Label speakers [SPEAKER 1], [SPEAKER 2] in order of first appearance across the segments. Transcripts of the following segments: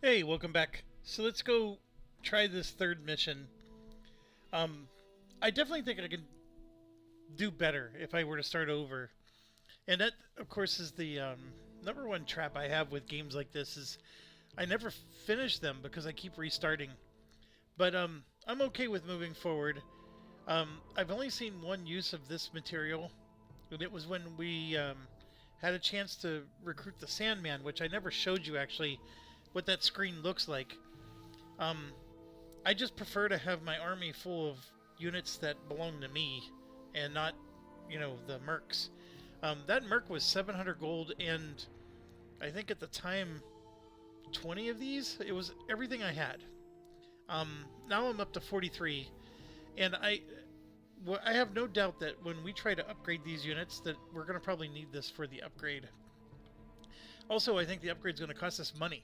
[SPEAKER 1] Hey, welcome back. So let's go try this third mission. Um, I definitely think I can do better if I were to start over. And that, of course, is the number one trap I have with games like this is I never finish them because I keep restarting. But I'm okay with moving forward. I've only seen one use of this material, and it was when we had a chance to recruit the Sandman, which I never showed you actually what that screen looks like. Um, I just prefer to have my army full of units that belong to me and not, the mercs. That merc was 700 gold, and I think at the time, 20 of these. It was everything I had. Now I'm up to 43, and I have no doubt that when we try to upgrade these units, that we're going to probably need this for the upgrade. Also, I think the upgrade's going to cost us money.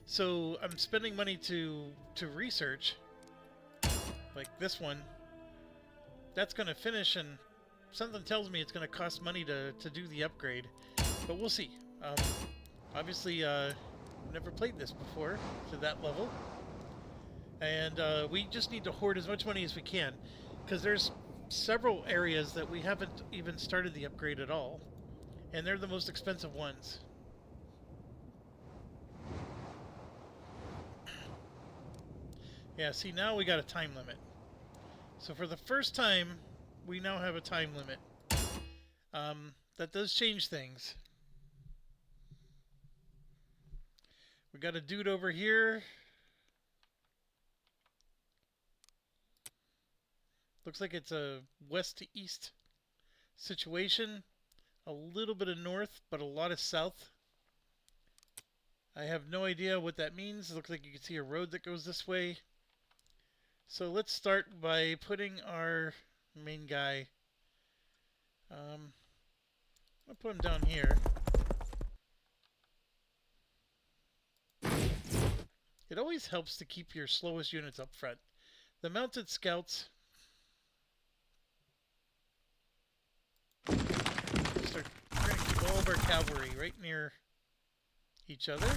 [SPEAKER 1] So I'm spending money to research, like this one. That's going to finish, and something tells me it's going to cost money to do the upgrade. But we'll see. Obviously, never played this before to that level. And we just need to hoard as much money as we can, because there's several areas that we haven't even started the upgrade at all. And they're the most expensive ones. Yeah, see, now we got a time limit. So for the first time, we now have a time limit. That does change things. We got a dude over here. Looks like it's a west to east situation. A little bit of north, but a lot of south. I have no idea what that means. It looks like you can see a road that goes this way. So let's start by putting our main guy. I'll put him down here. It always helps to keep your slowest units up front. The mounted scouts start. We're going to keep all of our cavalry right near each other.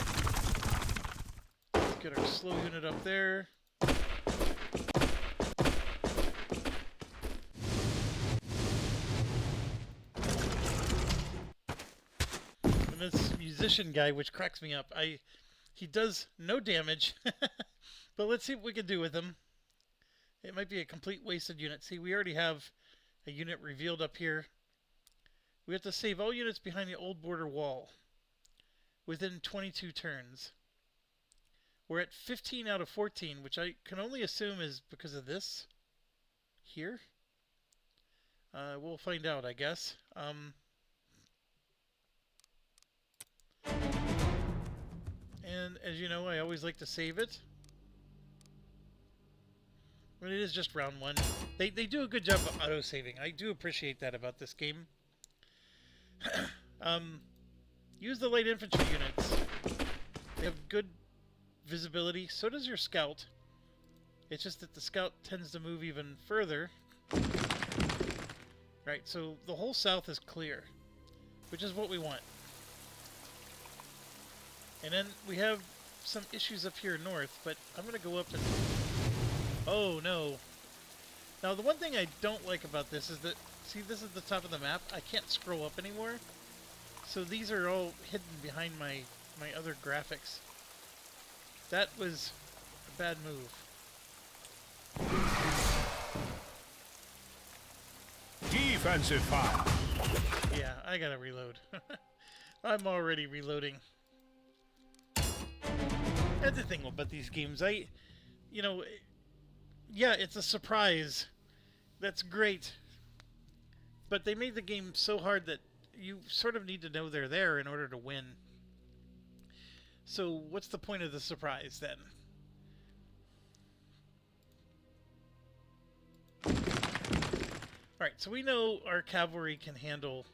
[SPEAKER 1] Let's get our slow unit up there. And this musician guy, which cracks me up, he does no damage, but let's see what we can do with him. It might be a complete wasted unit. See, we already have a unit revealed up here. We have to save all units behind the old border wall within 22 turns. We're at 15 out of 14, which I can only assume is because of this here. We'll find out, I guess. And as you know, I always like to save it. But it is just round one. They do a good job of auto-saving. I do appreciate that about this game. Use the light infantry units. They have good visibility. So does your scout. It's just that the scout tends to move even further. Right, so the whole south is clear, which is what we want. And then we have some issues up here north, but I'm going to go up and... Oh, no. Now, the one thing I don't like about this is that, see, this is the top of the map. I can't scroll up anymore. So these are all hidden behind my other graphics. That was a bad move.
[SPEAKER 2] Defensive fire.
[SPEAKER 1] Yeah, I gotta reload. I'm already reloading. That's the thing about these games. Yeah, it's a surprise. That's great. But they made the game so hard that you sort of need to know they're there in order to win. So what's the point of the surprise then? Alright, so we know our cavalry can handle...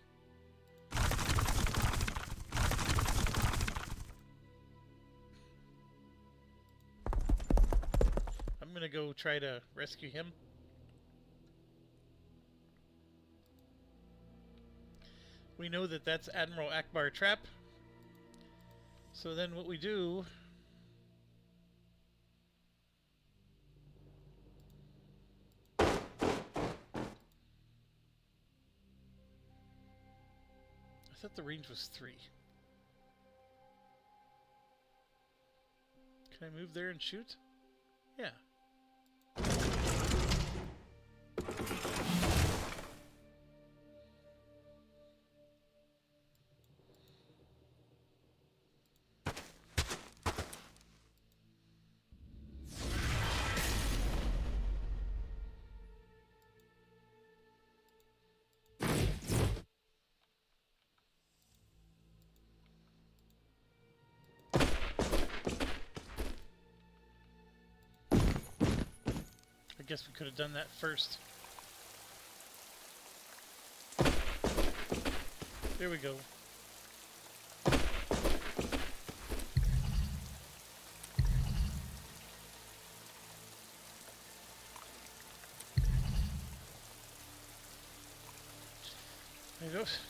[SPEAKER 1] I'm gonna go try to rescue him. We know that that's Admiral Akbar Trap. So then what we do thought the range was 3. Can I move there and shoot? Yeah. I guess we could have done that first. There we go.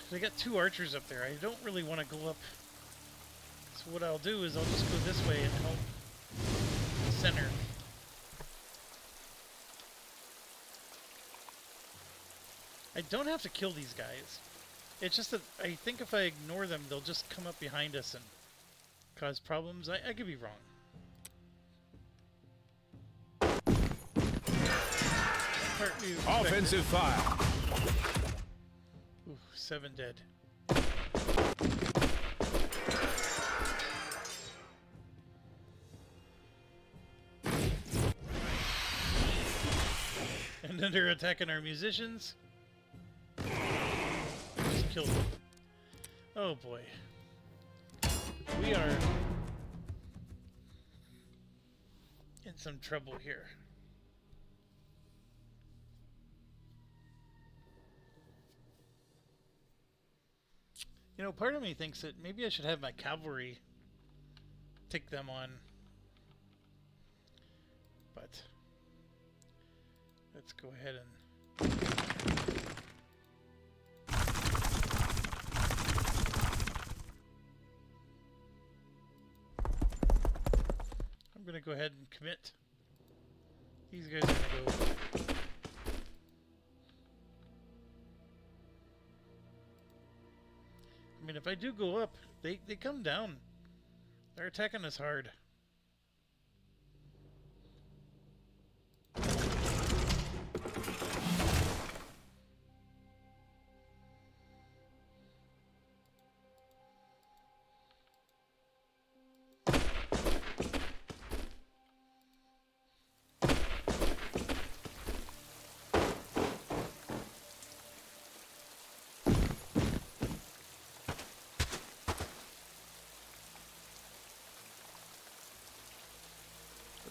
[SPEAKER 1] They got 2 archers up there. I don't really want to go up. So what I'll do is I'll just go this way and help the center. I don't have to kill these guys. It's just that I think if I ignore them, they'll just come up behind us and cause problems. I could be wrong.
[SPEAKER 2] Offensive fire.
[SPEAKER 1] Ooh, 7 dead. And then they're attacking our musicians. Just killed them. Oh boy. We are in some trouble here. You know, part of me thinks that maybe I should have my cavalry take them on. But let's go ahead and I'm going to go ahead and commit. These guys are going to go. I mean, if I do go up, they come down. They're attacking us hard.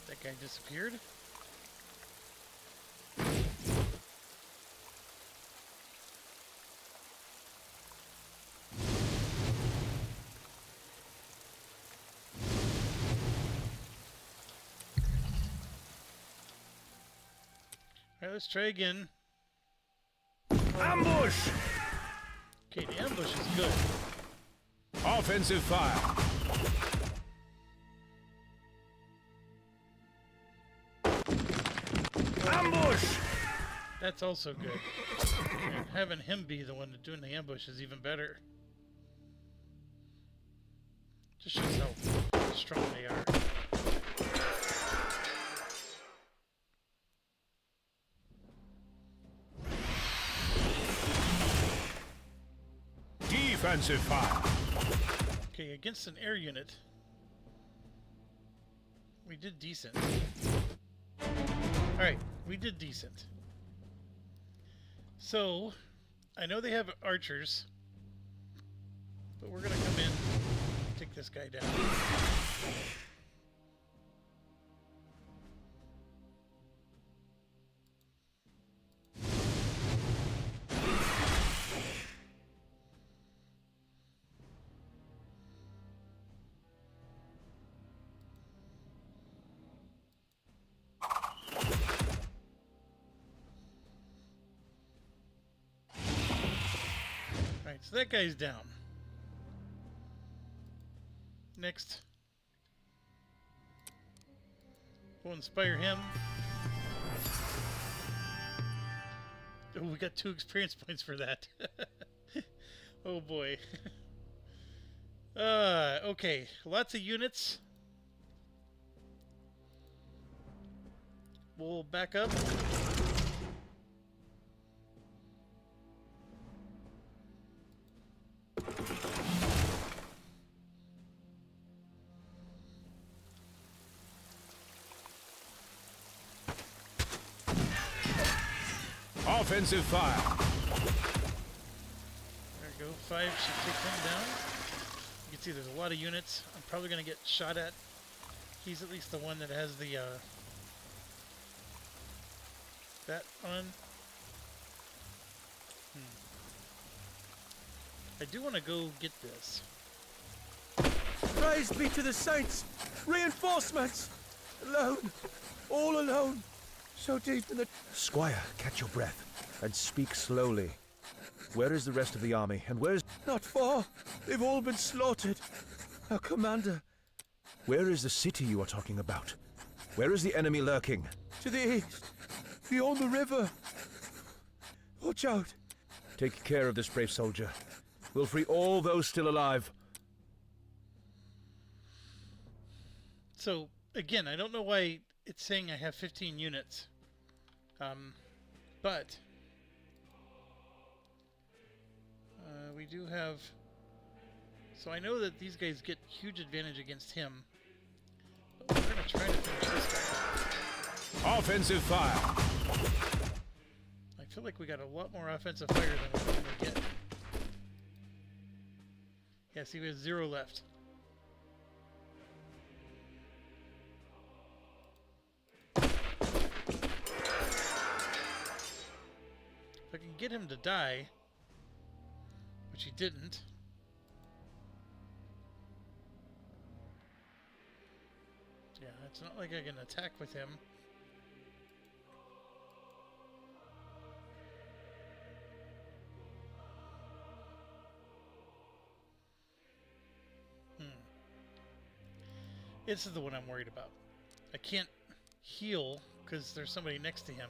[SPEAKER 1] That guy disappeared. Alright, let's try again.
[SPEAKER 2] Ambush!
[SPEAKER 1] Okay, the ambush is good.
[SPEAKER 2] Offensive fire. Ambush!
[SPEAKER 1] That's also good. And having him be the one doing the ambush is even better. Just shows how strong they are.
[SPEAKER 2] Defensive fire.
[SPEAKER 1] Okay, against an air unit, we did decent. Alright, we did decent. So, I know they have archers, but we're gonna come in and take this guy down. Alright, so that guy's down. Next. We'll inspire him. Oh, we got 2 experience points for that. Oh boy. Okay. Lots of units. We'll back up.
[SPEAKER 2] Offensive fire.
[SPEAKER 1] There we go. 5 should take him down. You can see there's a lot of units. I'm probably going to get shot at. He's at least the one that has the that on. I do want to go get this.
[SPEAKER 3] Praise be to the saints! Reinforcements! Alone! All alone! So deep in the...
[SPEAKER 4] Squire, catch your breath and speak slowly. Where is the rest of the army, and where is...
[SPEAKER 3] Not far! They've all been slaughtered! Our commander,
[SPEAKER 4] Where is the city you are talking about? Where is the enemy lurking?
[SPEAKER 3] to the east! Beyond the river! Watch out!
[SPEAKER 4] Take care of this brave soldier. We'll free all those still alive.
[SPEAKER 1] So, again, I don't know why it's saying I have 15 units. But we do have... So I know that these guys get huge advantage against him. But we're going to try to finish this guy.
[SPEAKER 2] Offensive fire.
[SPEAKER 1] I feel like we got a lot more offensive fire than we normally get. Yeah, see, we have 0 left. If I can get him to die, which he didn't. Yeah, it's not like I can attack with him. This is the one I'm worried about. I can't heal because there's somebody next to him.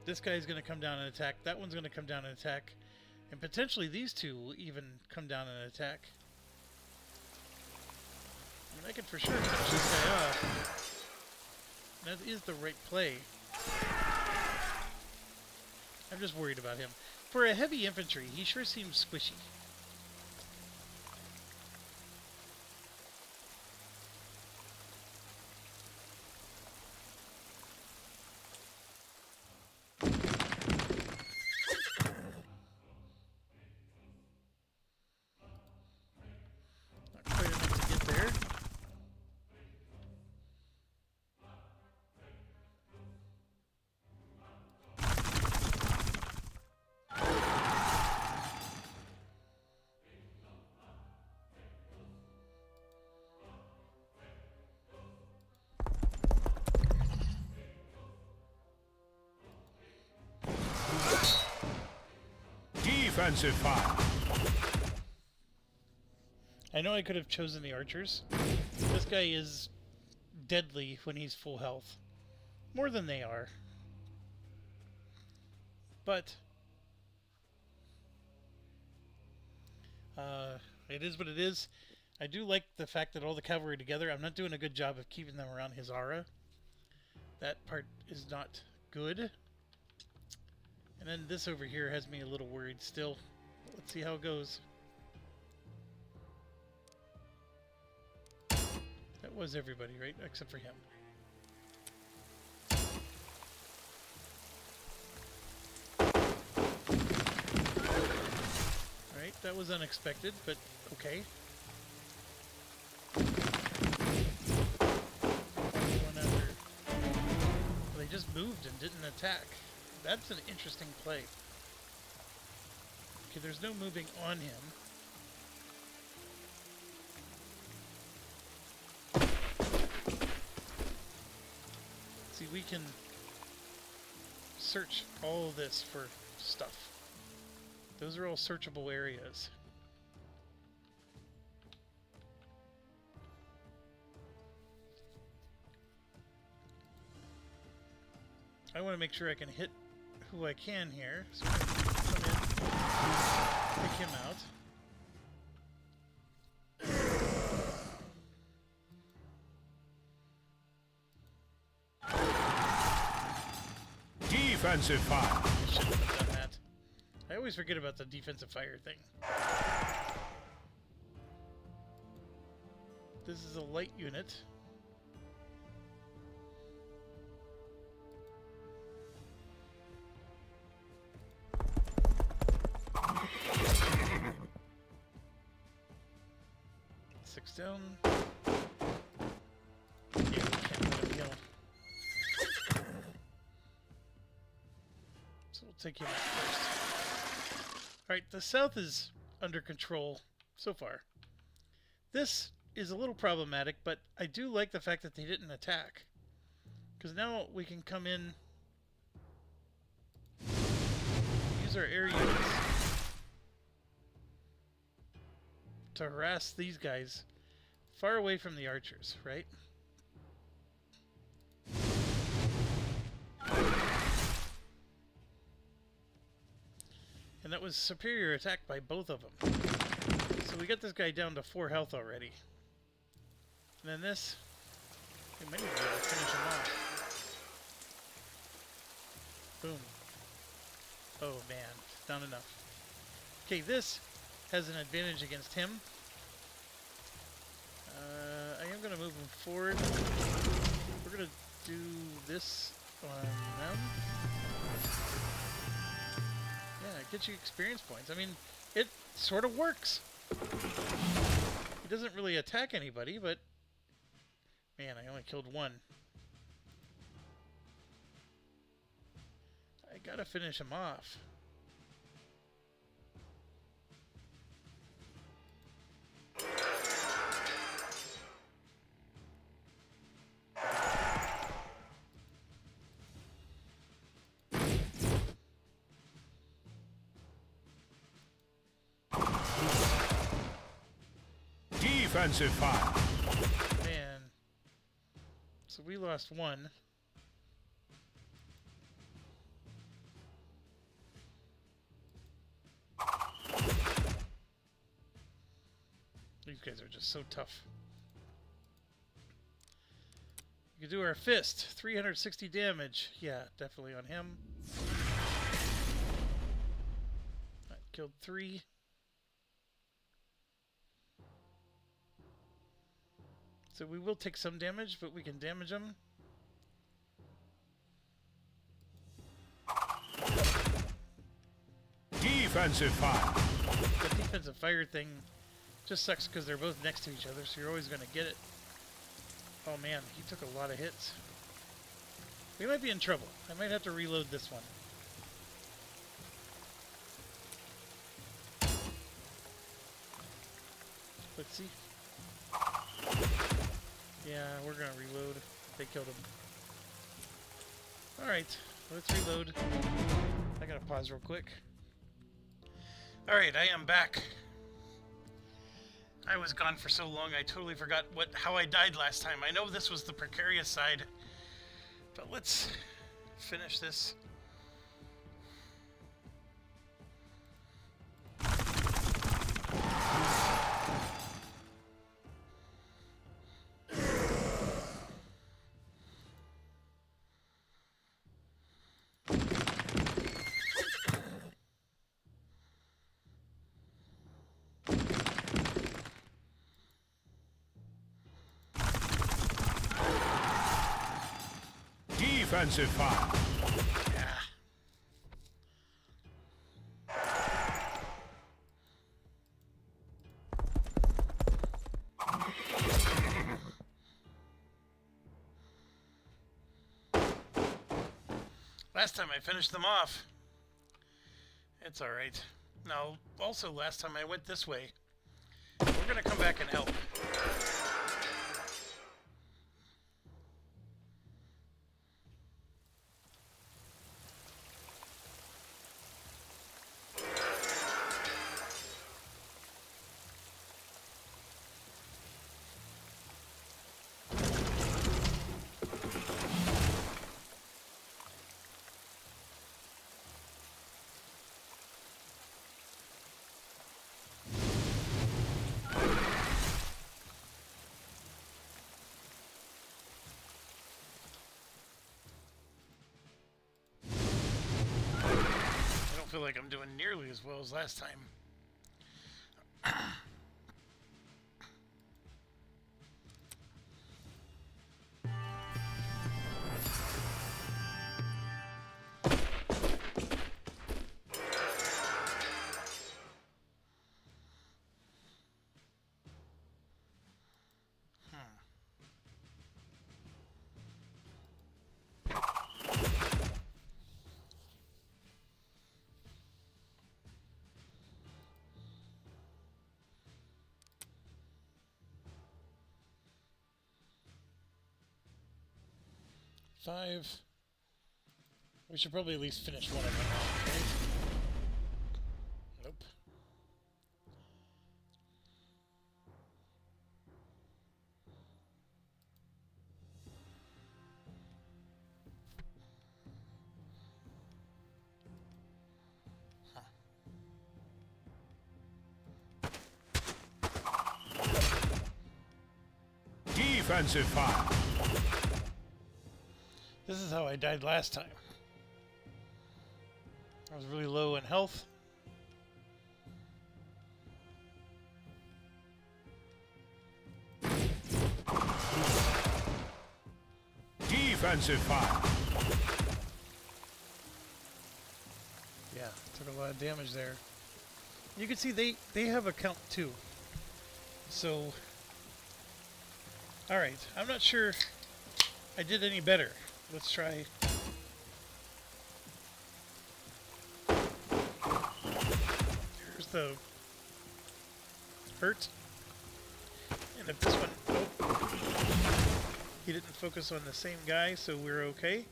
[SPEAKER 1] This guy's going to come down and attack. That one's going to come down and attack. And potentially these two will even come down and attack. I mean, I can for sure finish this guy off. That is the right play. I'm just worried about him. For a heavy infantry, he sure seems squishy.
[SPEAKER 2] Defensive fire.
[SPEAKER 1] I know I could have chosen the archers. This guy is deadly when he's full health. More than they are. But it is what it is. I do like the fact that all the cavalry together. I'm not doing a good job of keeping them around his aura. That part is not good. And then this over here has me a little worried still. Let's see how it goes. That was everybody, right? Except for him. Alright, that was unexpected, but okay. One after. Well, they just moved and didn't attack. That's an interesting play. Okay, there's no moving on him. See, we can search all of this for stuff. Those are all searchable areas. I want to make sure I can hit who I can here. So I'm gonna come in, pick him out.
[SPEAKER 2] Defensive fire.
[SPEAKER 1] I shouldn't have done that. I always forget about the defensive fire thing. This is a light unit. Six down. Yeah, we can't let him heal. So we'll take him out first. Alright, the south is under control so far. This is a little problematic, but I do like the fact that they didn't attack. Because now we can come in, use our air units to harass these guys far away from the archers, right? And that was superior attack by both of them. So we got this guy down to 4 health already. And then this, we might even be able to finish him off. Boom. Oh man, not enough. Okay, this has an advantage against him. I am going to move him forward. We're going to do this on them. Yeah, it gets you experience points. I mean, it sort of works. He doesn't really attack anybody, but man, I only killed one. I gotta finish him off.
[SPEAKER 2] Defensive fire.
[SPEAKER 1] Man. So we lost one. These guys are just so tough. We can do our fist. 360 damage. Yeah, definitely on him. I killed 3. So we will take some damage, but we can damage them.
[SPEAKER 2] Defensive fire.
[SPEAKER 1] The defensive fire thing just sucks because they're both next to each other, so you're always going to get it. Oh man, he took a lot of hits. We might be in trouble. I might have to reload this one. Let's see. Yeah, we're gonna reload. They killed him. Alright, let's reload. I gotta pause real quick. Alright, I am back. I was gone for so long I totally forgot how I died last time. I know this was the precarious side, but let's finish this.
[SPEAKER 2] Defensive fire.
[SPEAKER 1] Yeah. Last time I finished them off. It's alright. Now, also last time I went this way. We're gonna come back and help. feel like I'm doing nearly as well as last time. Five. We should probably at least finish one of them off, right? Nope.
[SPEAKER 2] Defensive fire.
[SPEAKER 1] This is how I died last time. I was really low in health.
[SPEAKER 2] Defensive fire.
[SPEAKER 1] Yeah, took a lot of damage there. You can see they have a count too. So, all right, I'm not sure I did any better. Let's try. Here's the hurt. And if this one, oh, he didn't focus on the same guy, so we're okay.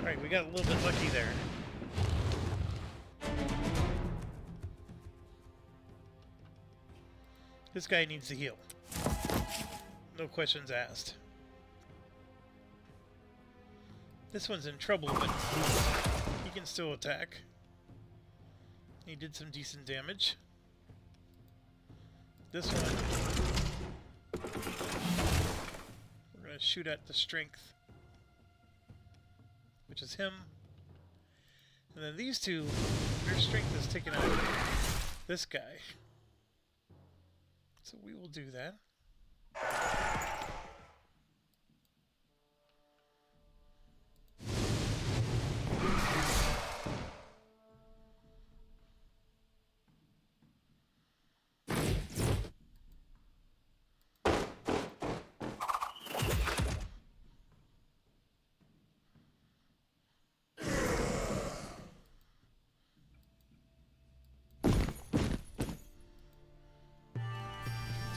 [SPEAKER 1] Alright, we got a little bit lucky there. This guy needs to heal. No questions asked. This one's in trouble, but he can still attack. He did some decent damage. This one, we're going to shoot at the strength, which is him. And then these two, their strength is taken out this guy. So we will do that.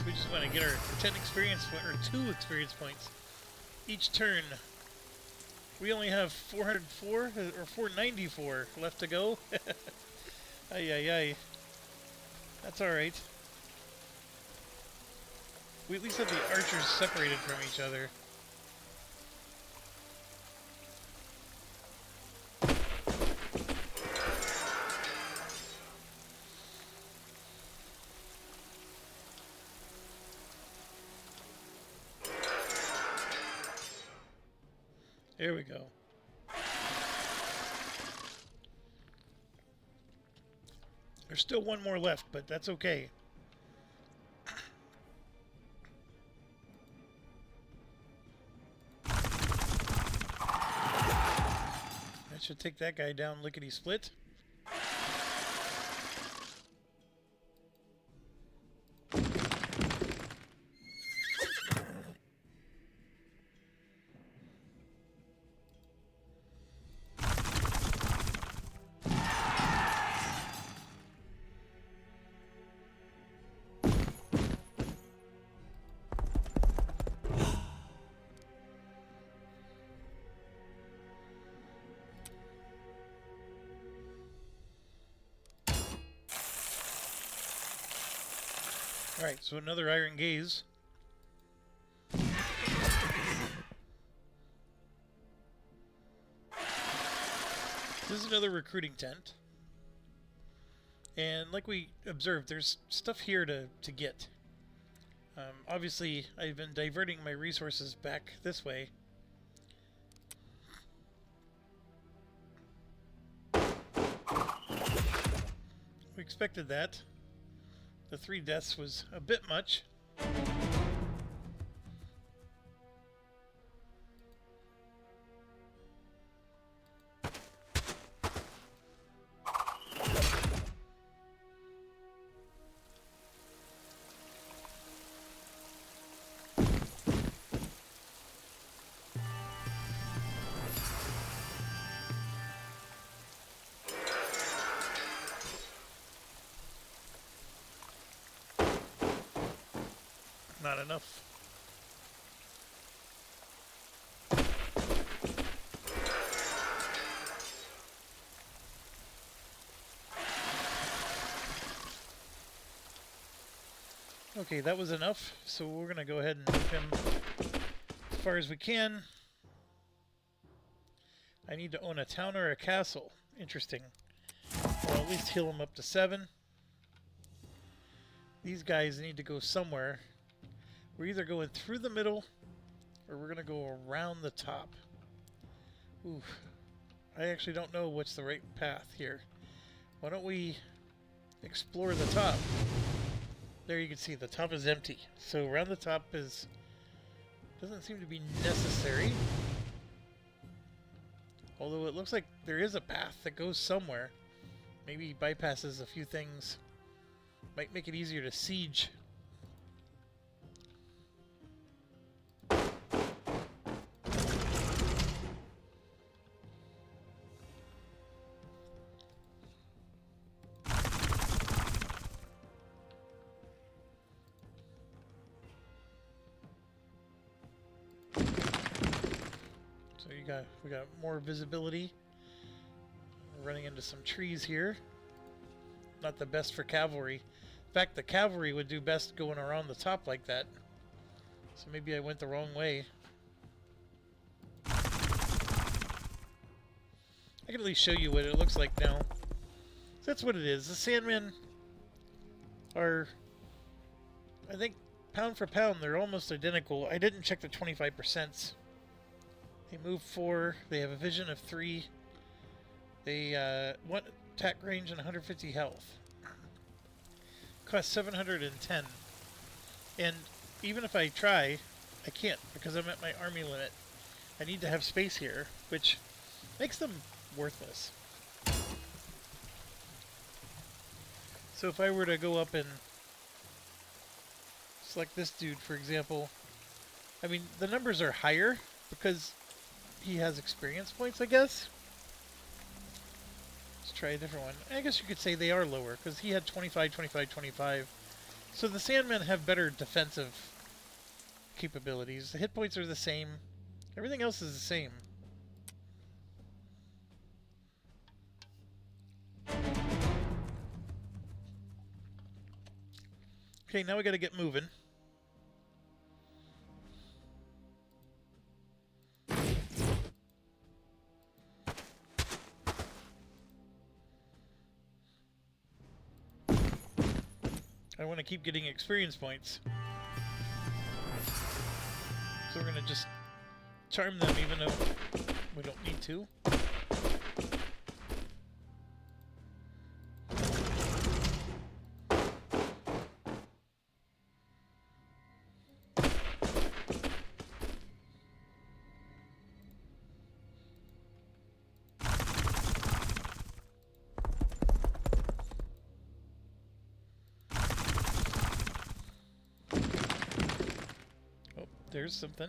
[SPEAKER 1] We just want to get our 10 experience or 2 experience points each turn. We only have 404 or 494 left to go. Ay ay ay. That's all right. We at least have the archers separated from each other. There we go. There's still one more left, but that's okay. That should take that guy down lickety-split. Alright, so another Iron Gaze. This is another recruiting tent. And like we observed, there's stuff here to get. Obviously, I've been diverting my resources back this way. We expected that. The 3 deaths was a bit much. Not enough. Okay, that was enough, so we're going to go ahead and move him as far as we can. I need to own a town or a castle. Interesting. Or at least heal him up to 7. These guys need to go somewhere. We're either going through the middle, or we're going to go around the top. Ooh, I actually don't know what's the right path here. Why don't we explore the top? There you can see the top is empty. So around the top doesn't seem to be necessary. Although it looks like there is a path that goes somewhere. Maybe bypasses a few things. Might make it easier to siege. We got more visibility. We're running into some trees here. Not the best for cavalry. In fact, the cavalry would do best going around the top like that. So maybe I went the wrong way. I can at least show you what it looks like now. So that's what it is. The Sandmen are, I think, pound for pound, they're almost identical. I didn't check the 25%. They move 4. They have a vision of 3. They want attack range and 150 health. Cost 710. And even if I try, I can't because I'm at my army limit. I need to have space here, which makes them worthless. So if I were to go up and select this dude, for example, I mean, the numbers are higher because he has experience points, I guess. Let's try a different one. I guess you could say they are lower, because he had 25, 25, 25. So the Sandmen have better defensive capabilities. The hit points are the same. Everything else is the same. Okay, now we gotta get moving. I want to keep getting experience points. So we're going to just charm them even though we don't need to. There's something.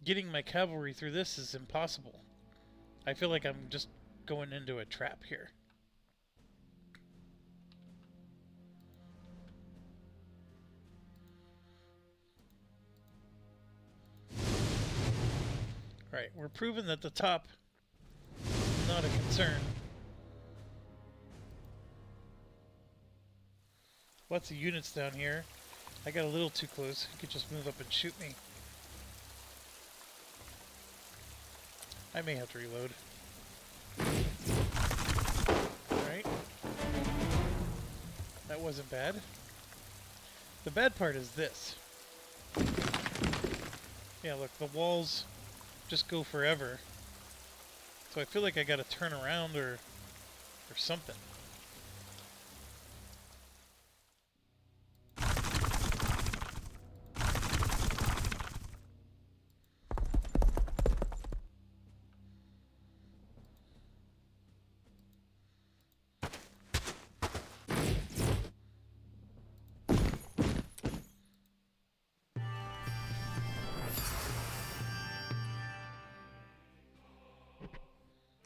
[SPEAKER 1] Getting my cavalry through this is impossible. I feel like I'm just going into a trap here. Right, we're proving that the top is not a concern. Lots of units down here. I got a little too close. He could just move up and shoot me. I may have to reload. Alright. That wasn't bad. The bad part is this. Yeah, look, the walls just go forever. So I feel like I gotta turn around or something.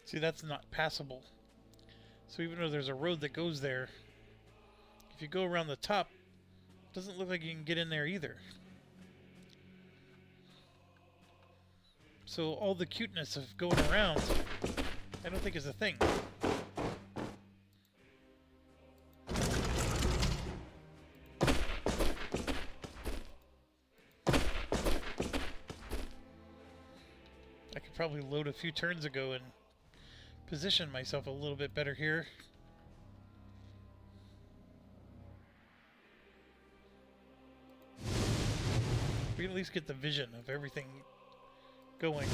[SPEAKER 1] See, that's not passable. So even though there's a road that goes there, if you go around the top, it doesn't look like you can get in there either. So all the cuteness of going around, I don't think is a thing. I could probably load a few turns ago and position myself a little bit better here. We can at least get the vision of everything going.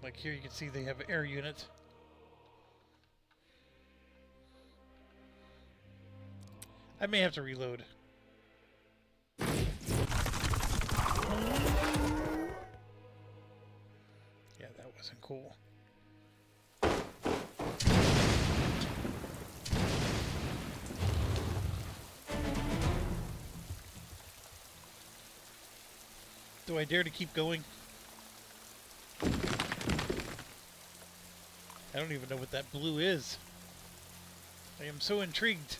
[SPEAKER 1] Like here you can see they have air unit. I may have to reload. Yeah, that wasn't cool. Do I dare to keep going? I don't even know what that blue is. I am so intrigued.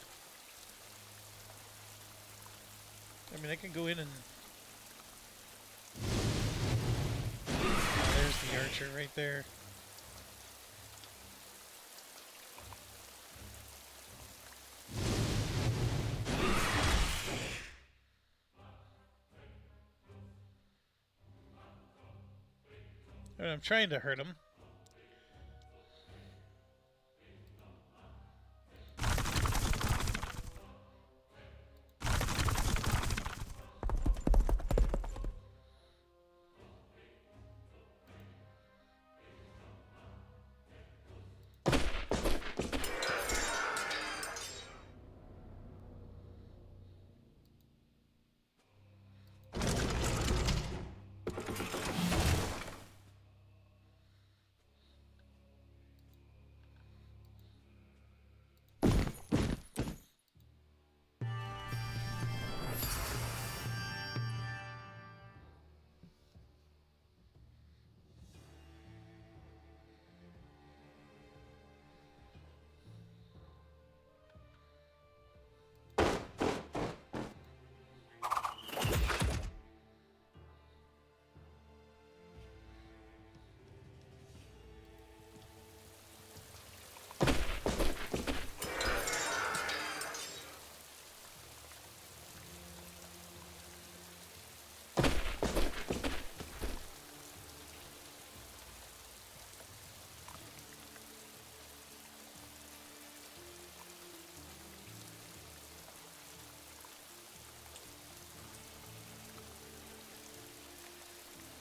[SPEAKER 1] I mean, I can go in and... Oh, there's the archer right there. I'm trying to hurt him.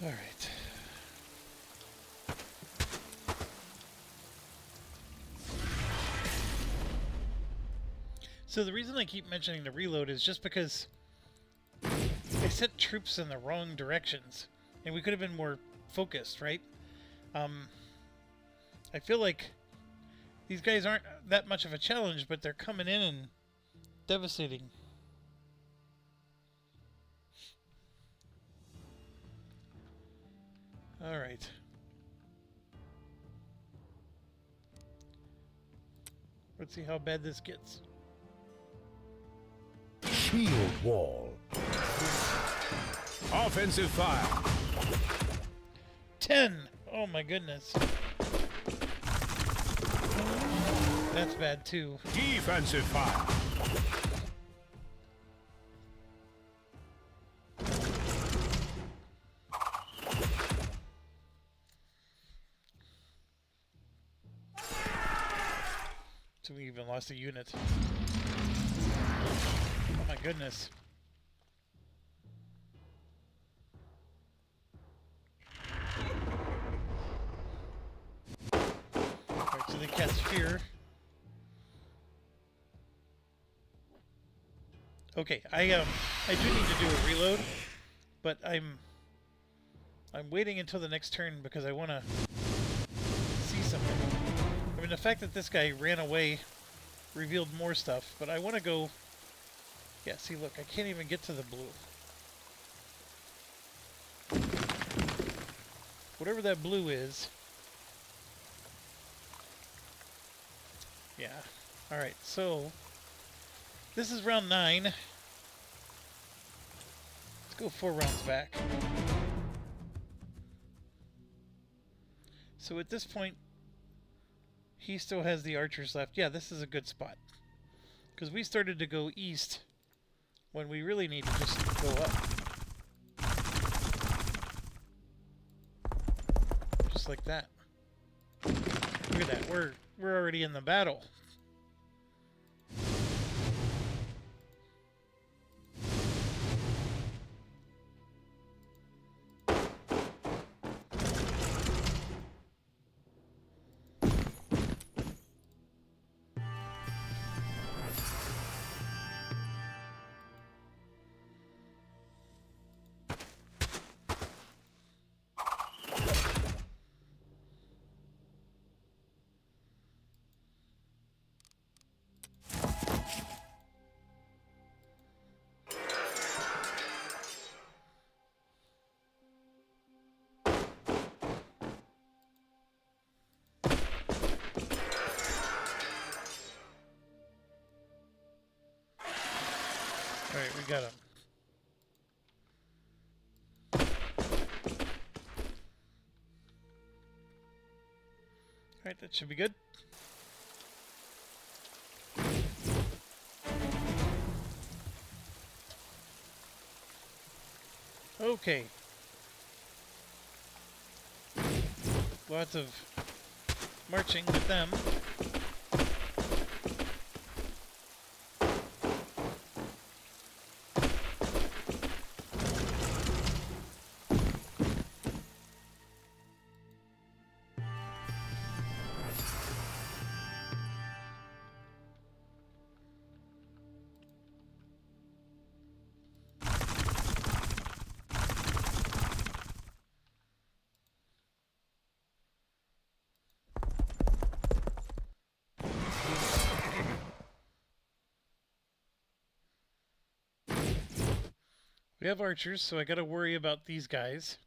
[SPEAKER 1] All right. So the reason I keep mentioning the reload is just because they sent troops in the wrong directions, and we could have been more focused, right? I feel like these guys aren't that much of a challenge, but they're coming in and devastating. All right. Let's see how bad this gets.
[SPEAKER 4] Shield wall.
[SPEAKER 2] Offensive fire.
[SPEAKER 1] 10! Oh my goodness. That's bad too.
[SPEAKER 2] Defensive fire.
[SPEAKER 1] So we even lost a unit. Oh my goodness. Alright, so they catch fear. Okay, I do need to do a reload, but I'm waiting until the next turn because I want to see something. I mean, the fact that this guy ran away revealed more stuff, but I want to go... Yeah, see, look, I can't even get to the blue. Whatever that blue is. Yeah. Alright, so... This is round 9. Let's go 4 rounds back. So at this point, he still has the archers left. Yeah, this is a good spot. Because we started to go east when we really need to just go up. Just like that. Look at that. We're already in the battle. Alright, we got him. Alright, that should be good. Okay. Lots of marching with them. We have archers, so I gotta worry about these guys.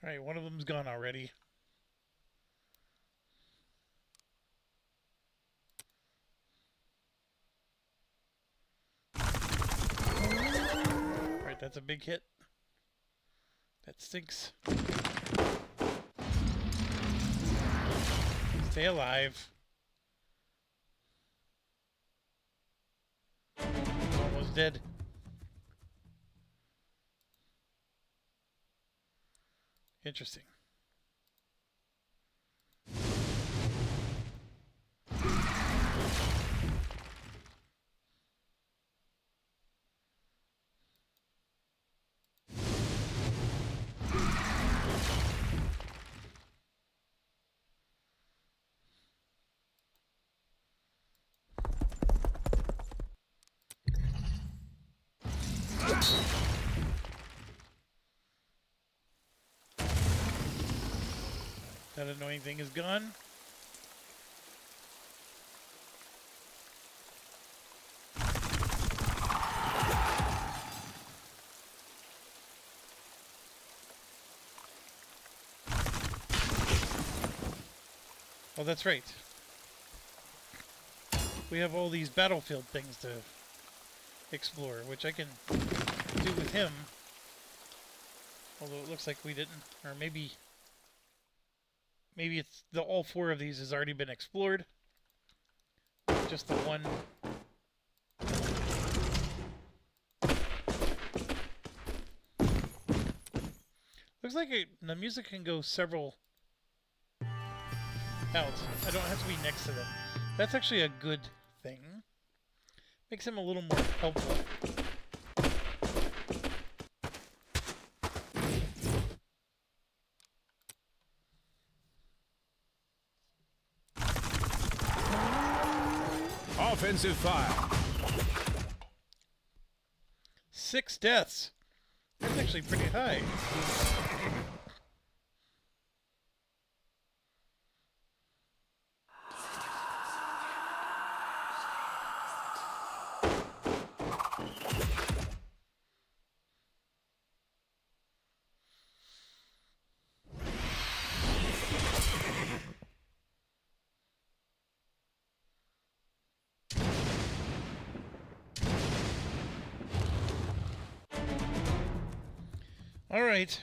[SPEAKER 1] Alright, one of them's gone already. Alright, that's a big hit. That stinks. Stay alive. Almost dead. Interesting. That annoying thing is gone. Oh, that's right. We have all these battlefield things to explore, which I can do with him. Although it looks like we didn't, or maybe it's all 4 of these has already been explored. just the one. Looks like the music can go several outs. I don't have to be next to them. That's actually a good thing. Makes him a little more helpful.
[SPEAKER 2] Offensive fire.
[SPEAKER 1] 6 deaths. That's actually pretty high. All right.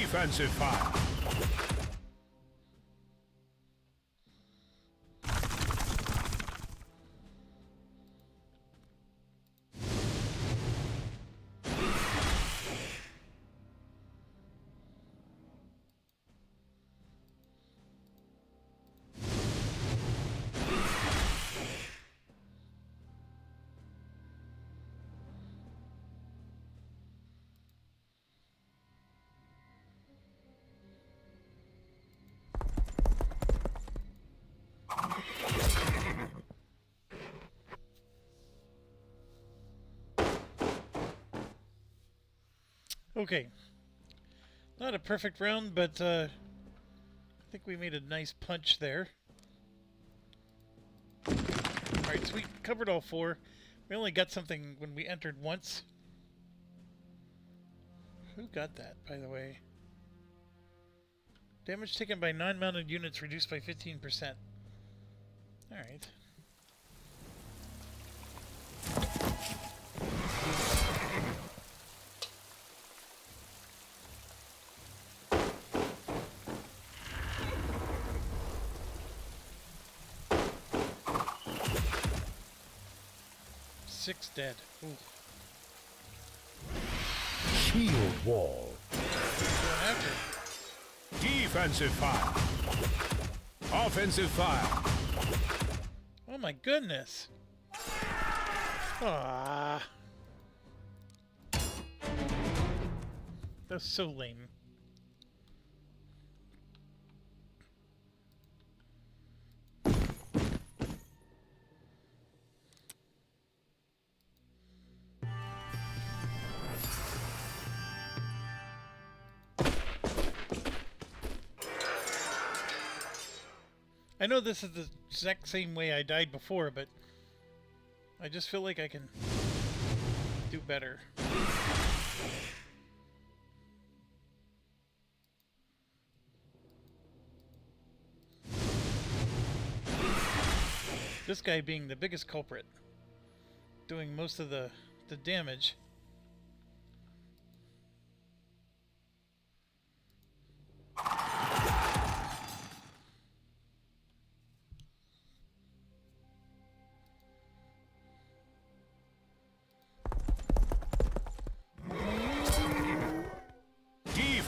[SPEAKER 2] Defensive fire.
[SPEAKER 1] Okay. Not a perfect round, but I think we made a nice punch there. Alright, so we covered all 4. We only got something when we entered once. Who got that, by the way? Damage taken by non-mounted units reduced by 15%. Alright. Six dead. Ooh.
[SPEAKER 2] Shield wall.
[SPEAKER 1] Going after.
[SPEAKER 2] Defensive fire. Offensive fire.
[SPEAKER 1] Oh my goodness. Ah. That's so lame. I know this is the exact same way I died before, but I just feel like I can do better. This guy being the biggest culprit, doing most of the damage.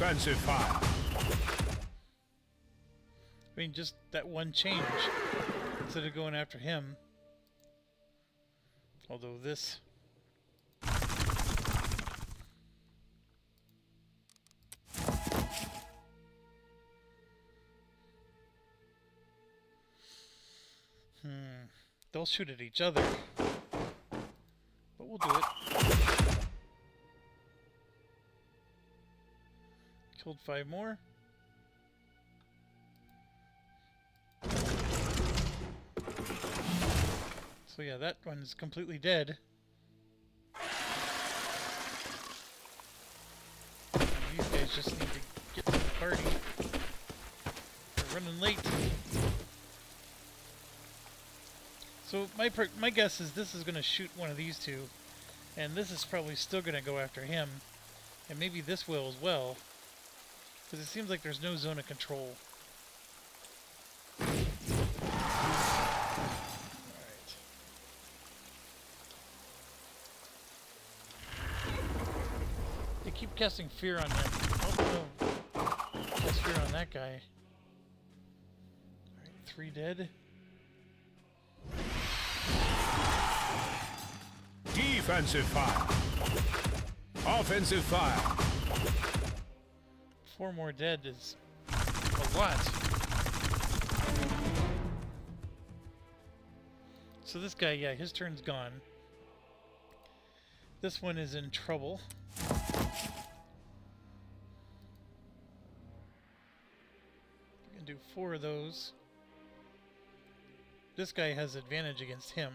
[SPEAKER 2] Defensive fire.
[SPEAKER 1] I mean, just that one change instead of going after him. Although this... They'll shoot at each other. But we'll do it. Killed 5 more. So yeah, that one is completely dead. These guys just need to get to the party. They're running late. So my guess is this is going to shoot one of these two, and this is probably still going to go after him, and maybe this will as well, because it seems like there's no zone of control. They keep casting fear on him. Oh no. Cast fear on that guy. Alright, 3 dead.
[SPEAKER 2] Defensive fire. Offensive fire.
[SPEAKER 1] 4 more dead is a lot. So this guy, yeah, his turn's gone. This one is in trouble. We can do 4 of those. This guy has advantage against him.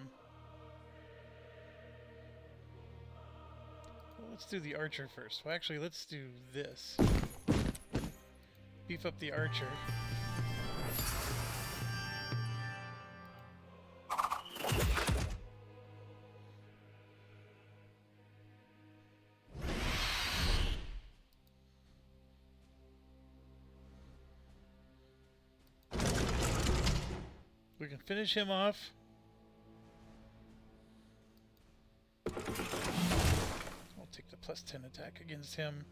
[SPEAKER 1] Well, let's do the archer first. Well, actually, let's do this. Beef up the archer. We can finish him off. I'll take the +10 attack against him.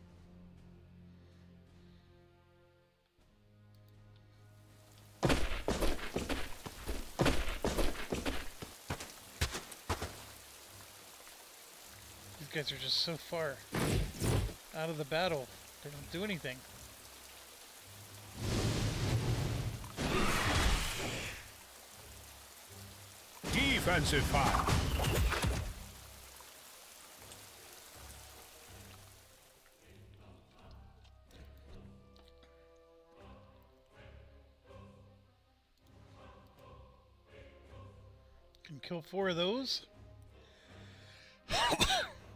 [SPEAKER 1] These guys are just so far out of the battle. They don't do anything.
[SPEAKER 2] Defensive fire.
[SPEAKER 1] Can kill 4 of those.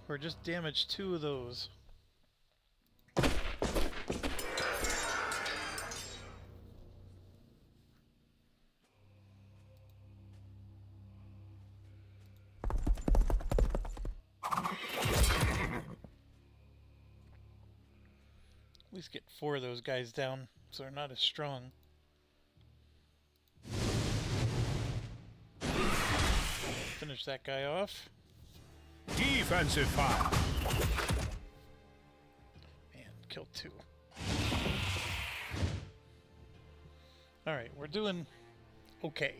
[SPEAKER 1] Or just damage 2 of those. At least get 4 of those guys down so they're not as strong. Finish that guy off.
[SPEAKER 2] Defensive fire.
[SPEAKER 1] Man, killed 2. Alright, we're doing okay.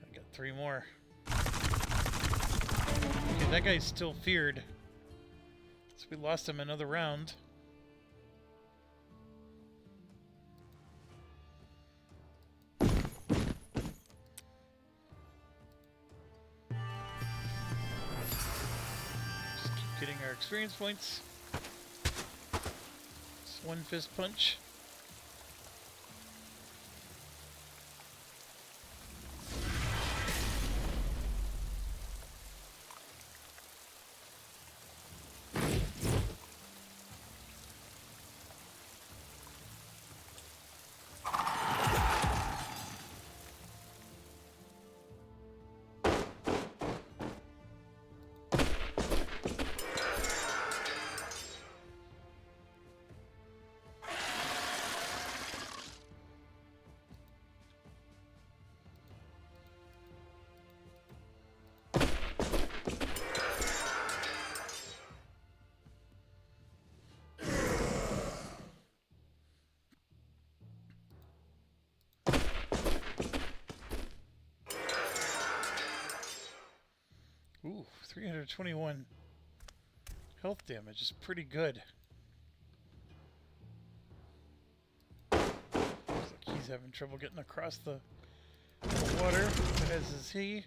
[SPEAKER 1] I got 3 more. Okay, that guy's still feared. So we lost him another round. Just keep getting our experience points. It's 1 fist punch. Ooh, 321 health damage is pretty good. Looks like he's having trouble getting across the water, as is he.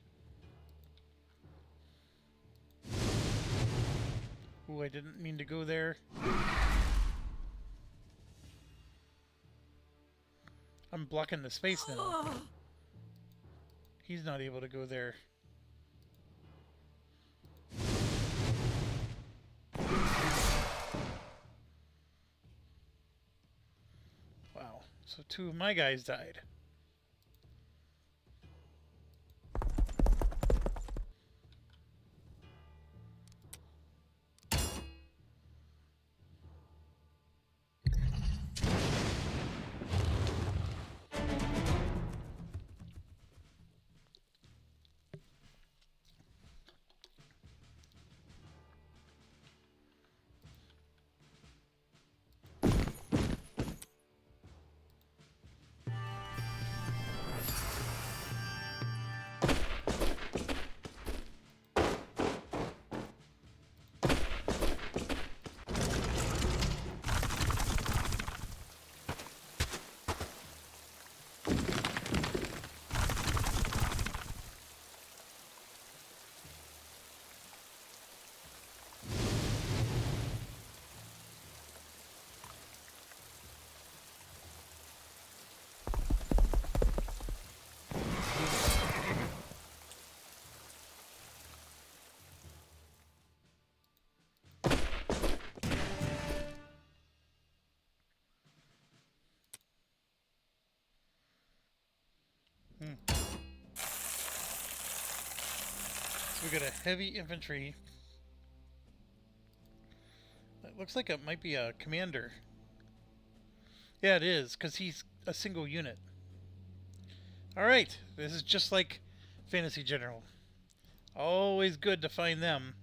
[SPEAKER 1] Ooh, I didn't mean to go there. I'm blocking the space now. He's not able to go there. Wow, so 2 of my guys died. So we got a heavy infantry. That looks like it might be a commander. Yeah, it is, because he's a single unit. Alright, this is just like Fantasy General. Always good to find them.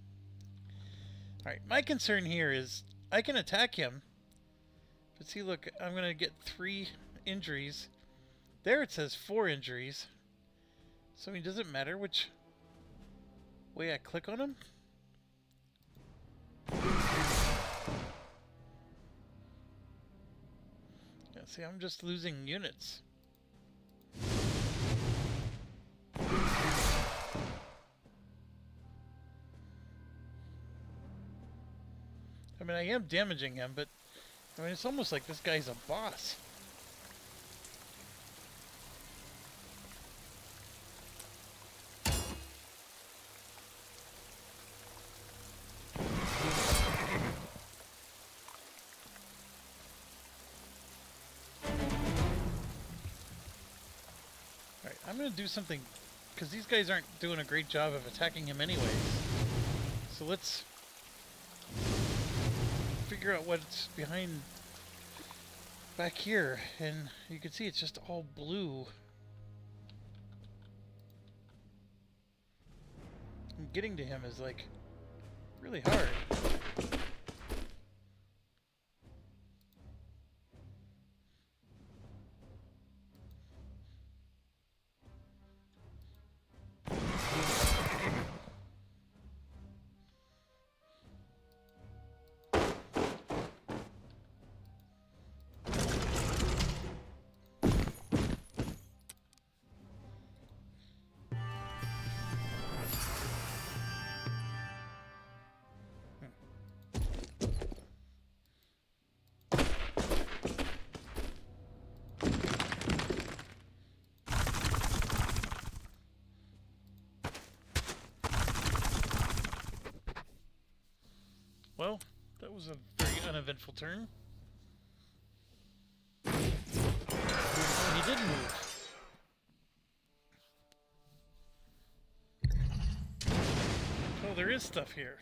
[SPEAKER 1] Alright, my concern here is I can attack him. But see, look, I'm going to get 3 injuries. There it says 4 injuries. So, I mean, does it matter which way I click on him? Yeah, see, I'm just losing units. I mean, I am damaging him, but I mean, it's almost like this guy's a boss. Alright, I'm going to do something, because these guys aren't doing a great job of attacking him anyways. So let's figure out what's behind back here, and you can see it's just all blue. And getting to him is like really hard. Well, that was a very uneventful turn. Oh, he did move. Oh, there is stuff here.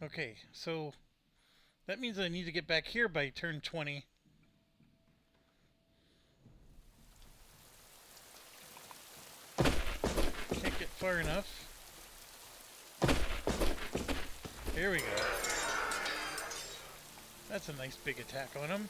[SPEAKER 1] Okay, so that means I need to get back here by turn 20. Can't get far enough. Here we go. That's a nice big attack on him.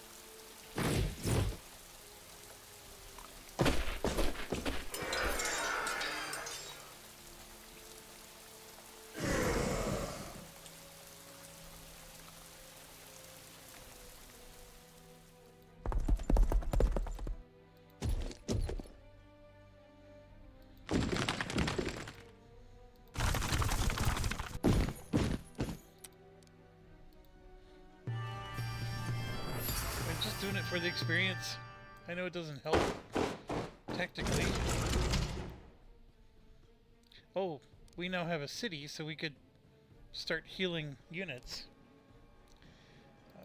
[SPEAKER 1] for the experience. I know it doesn't help technically. Oh, we now have a city, so we could start healing units.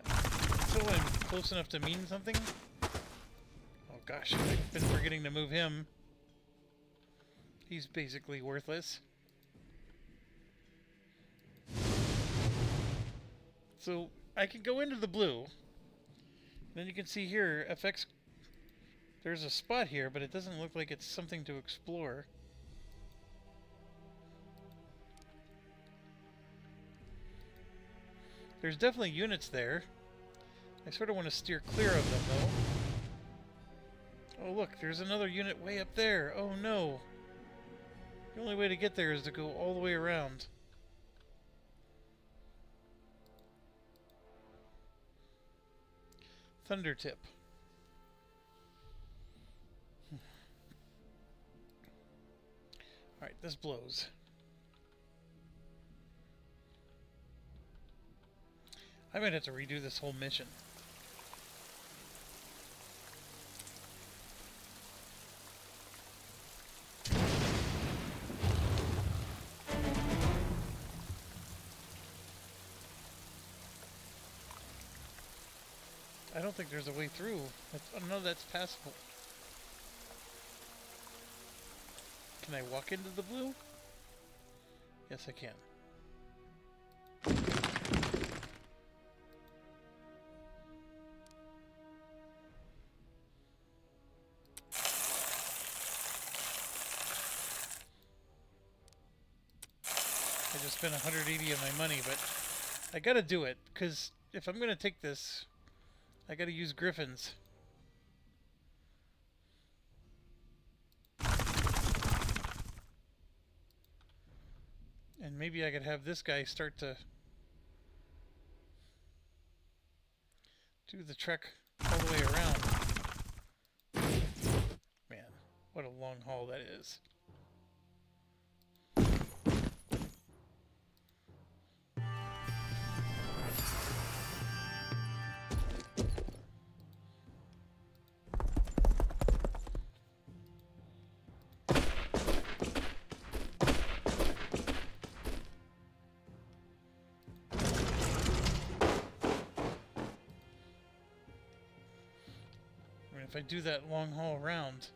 [SPEAKER 1] Until I'm close enough to mean something. Oh gosh, I've been forgetting to move him. He's basically worthless. So I can go into the blue. Then you can see here, FX. There's a spot here, but it doesn't look like it's something to explore. There's definitely units there. I sort of want to steer clear of them, though. Oh, look, there's another unit way up there. Oh, no. The only way to get there is to go all the way around. Thunder tip. Alright, this blows. I might have to redo this whole mission. I don't think there's a way through. Oh no, that's passable. Can I walk into the blue? Yes, I can. I just spent 180 of my money, but I gotta do it, because if I'm gonna take this, I gotta use griffins. And maybe I could have this guy start to do the trek all the way around. Man, what a long haul that is. If I do that long haul around.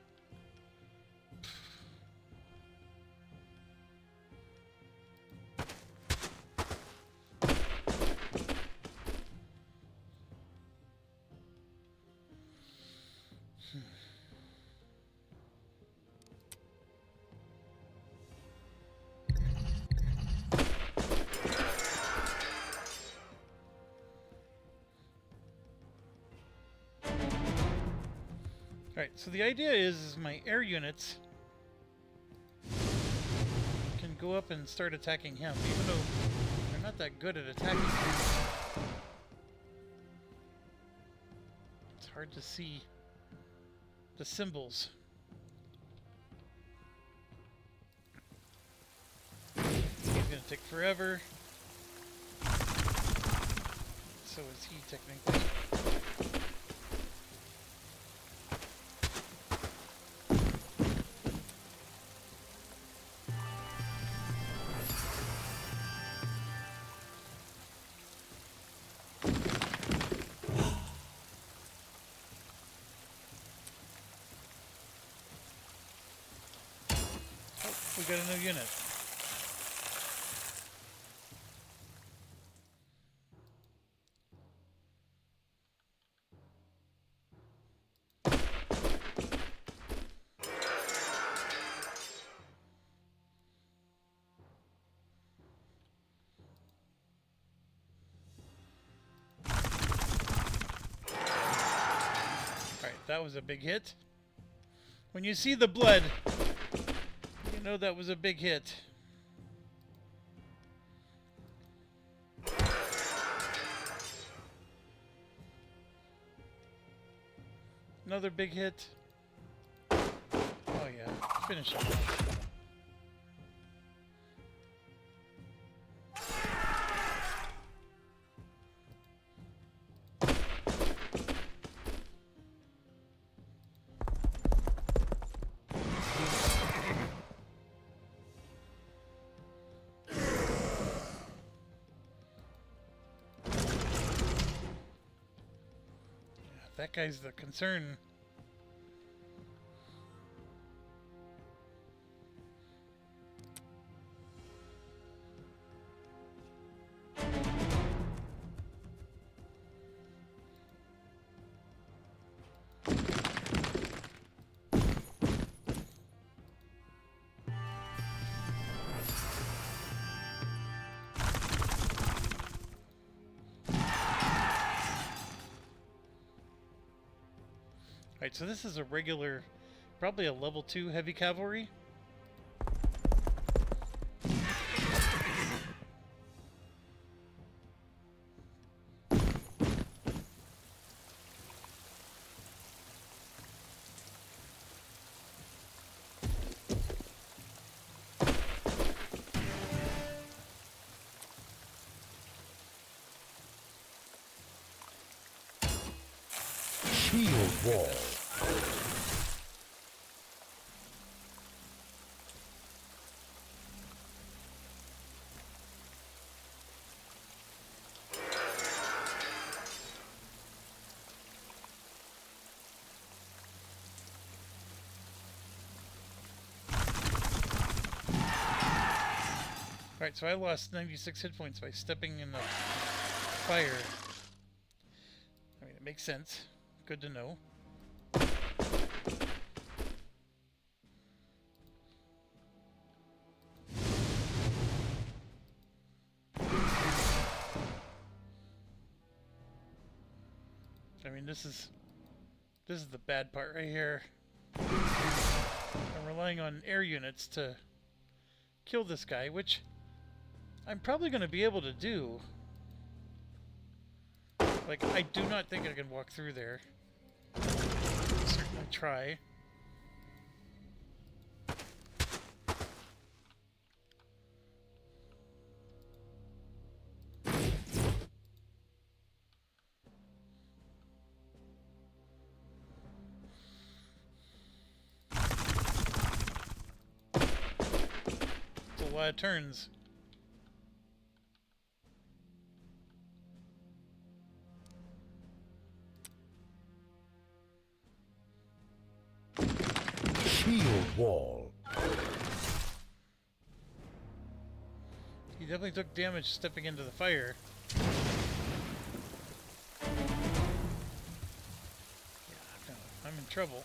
[SPEAKER 1] Alright, so the idea is my air units can go up and start attacking him, even though they're not that good at attacking him. It's hard to see the symbols. He's gonna take forever. So is he, technically. We got a new unit. Alright, that was a big hit. When you see the blood, you know that was a big hit. Another big hit. Oh yeah, finish him. that guy's the concern. Alright, so this is a regular, probably a level 2 heavy cavalry.
[SPEAKER 2] Shield wall.
[SPEAKER 1] Alright, so I lost 96 hit points by stepping in the fire. I mean, it makes sense. Good to know. I mean, this is the bad part right here. I'm relying on air units to kill this guy, which I'm probably going to be able to do. Like, I do not think I can walk through there. Certainly try. It's a lot of turns.
[SPEAKER 2] Shield wall.
[SPEAKER 1] He definitely took damage stepping into the fire. Yeah, no, I'm in trouble.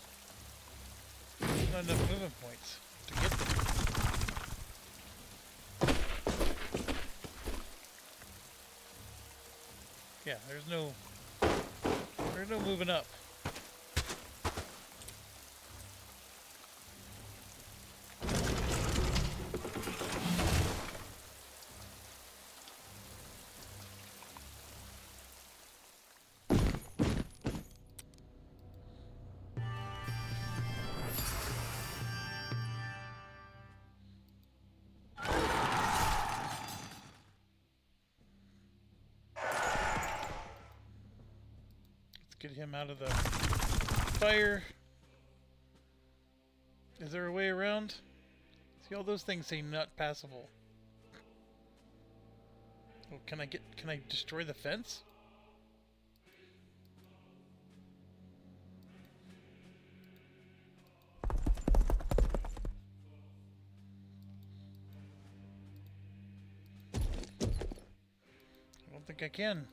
[SPEAKER 1] There's not enough movement points to get there. Yeah, there's no moving up. Get him out of the fire. Is there a way around? See, all those things seem not passable. Oh, can I destroy the fence? I don't think I can.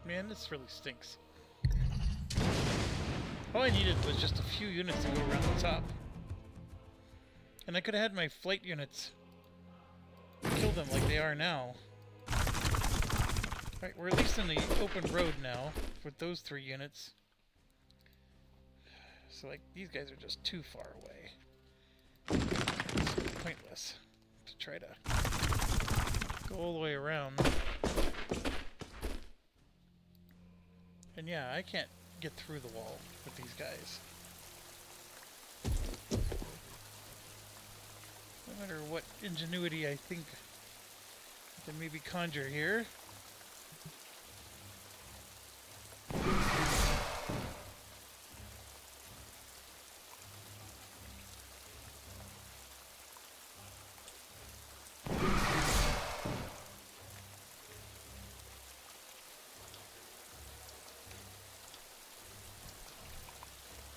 [SPEAKER 1] Man, this really stinks. All I needed was just a few units to go around the top. And I could have had my flight units kill them like they are now. Alright, we're at least in the open road now with those 3 units. So, like, these guys are just too far away. It's pointless to try to go all the way around. And yeah, I can't get through the wall with these guys. No matter what ingenuity I think I can maybe conjure here.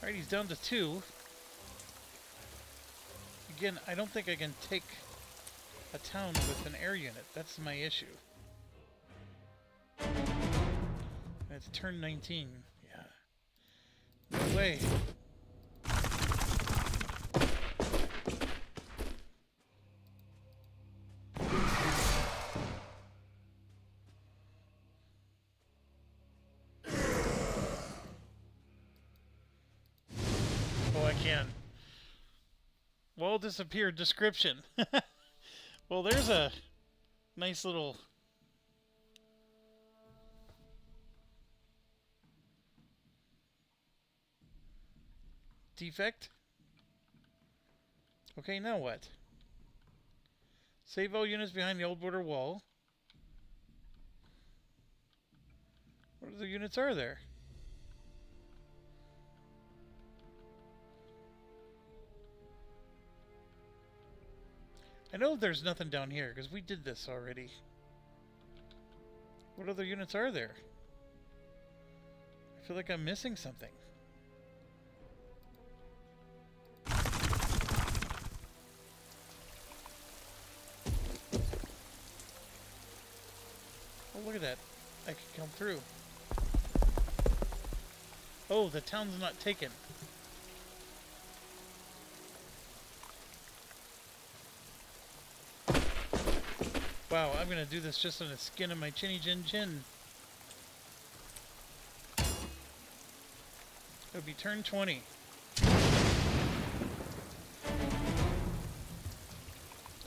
[SPEAKER 1] Alright, he's down to 2. Again, I don't think I can take a town with an air unit. That's my issue. And it's turn 19. Yeah. No way. Oh, I can. Wall disappeared. Description. Well, there's a nice little defect. Okay, now what? Save all units behind the old border wall. What other units are there? I know there's nothing down here, because we did this already. What other units are there? I feel like I'm missing something. Oh, look at that. I can come through. Oh, the town's not taken. Wow, I'm gonna do this just on the skin of my chinny chin chin. It'll be turn 20.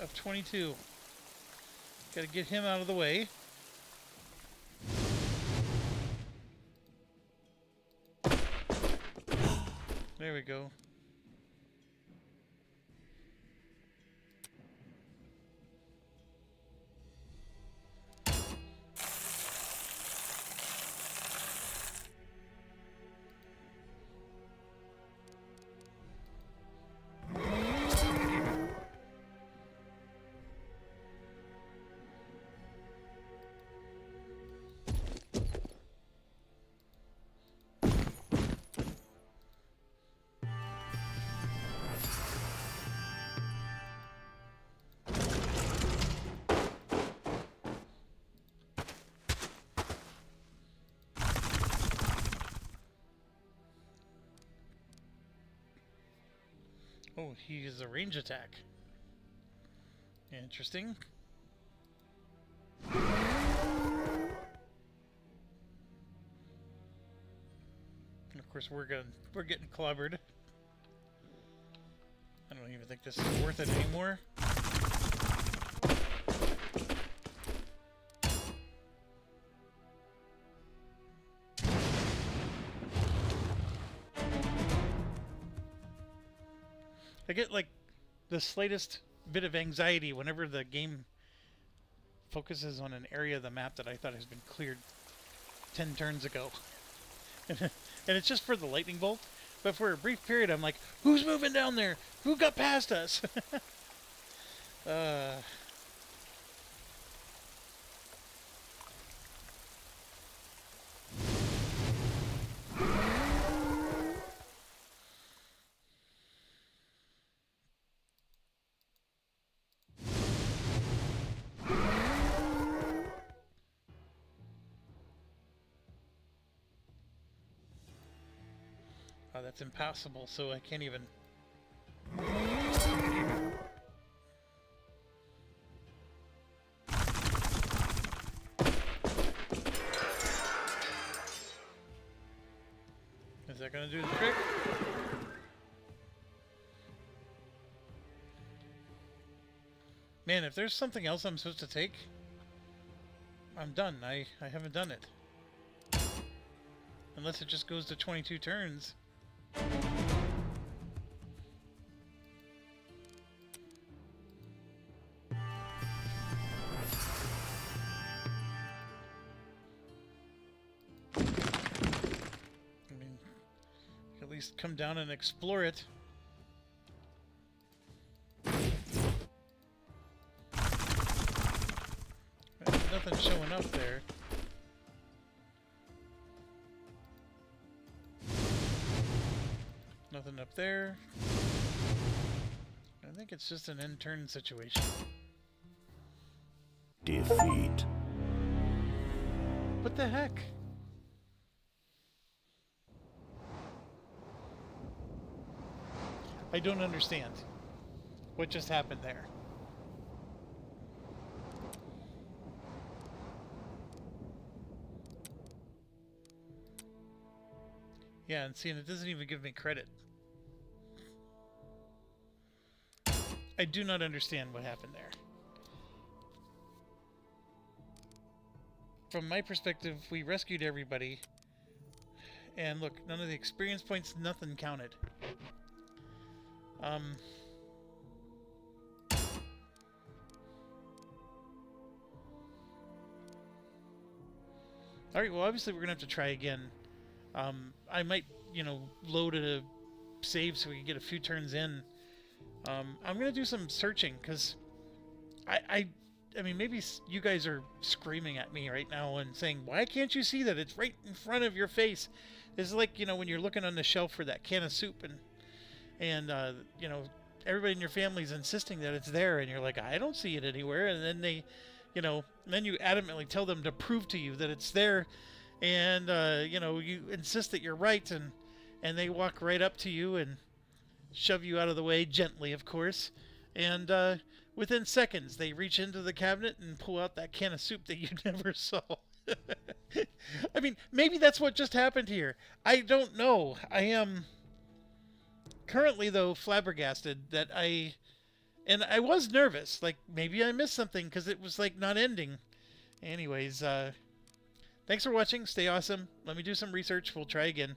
[SPEAKER 1] Of 22. Gotta get him out of the way. There we go. Oh, he uses a range attack. Interesting. And of course, we're getting clobbered. I don't even think this is worth it anymore. I get like the slightest bit of anxiety whenever the game focuses on an area of the map that I thought has been cleared 10 turns ago. And it's just for the lightning bolt, but for a brief period I'm like, who's moving down there? Who got past us? Oh, that's impossible, so I can't even... Is that gonna do the trick? Man, if there's something else I'm supposed to take, I'm done. I haven't done it. Unless it just goes to 22 turns. least come down and explore it. Nothing showing up there. Nothing up there. I think it's just an end-turn situation.
[SPEAKER 2] Defeat.
[SPEAKER 1] What the heck? I don't understand what just happened there. Yeah, and seeing it doesn't even give me credit. I do not understand what happened there. From my perspective, we rescued everybody. And look, none of the experience points, nothing counted. Alright, well obviously we're going to have to try again. I might, load a save so we can get a few turns in. I'm going to do some searching, because I mean, maybe you guys are screaming at me right now and saying, why can't you see that? It's right in front of your face. It's like, when you're looking on the shelf for that can of soup and everybody in your family's insisting that it's there, and you're like, I don't see it anywhere. And then they, then you adamantly tell them to prove to you that it's there. And, you insist that you're right, and they walk right up to you and shove you out of the way, gently, of course. And within seconds, they reach into the cabinet and pull out that can of soup that you never saw. I mean, maybe that's what just happened here. I don't know. I am currently, though, flabbergasted that I was nervous. Like, maybe I missed something because it was, like, not ending. Anyways, thanks for watching. Stay awesome. Let me do some research. We'll try again.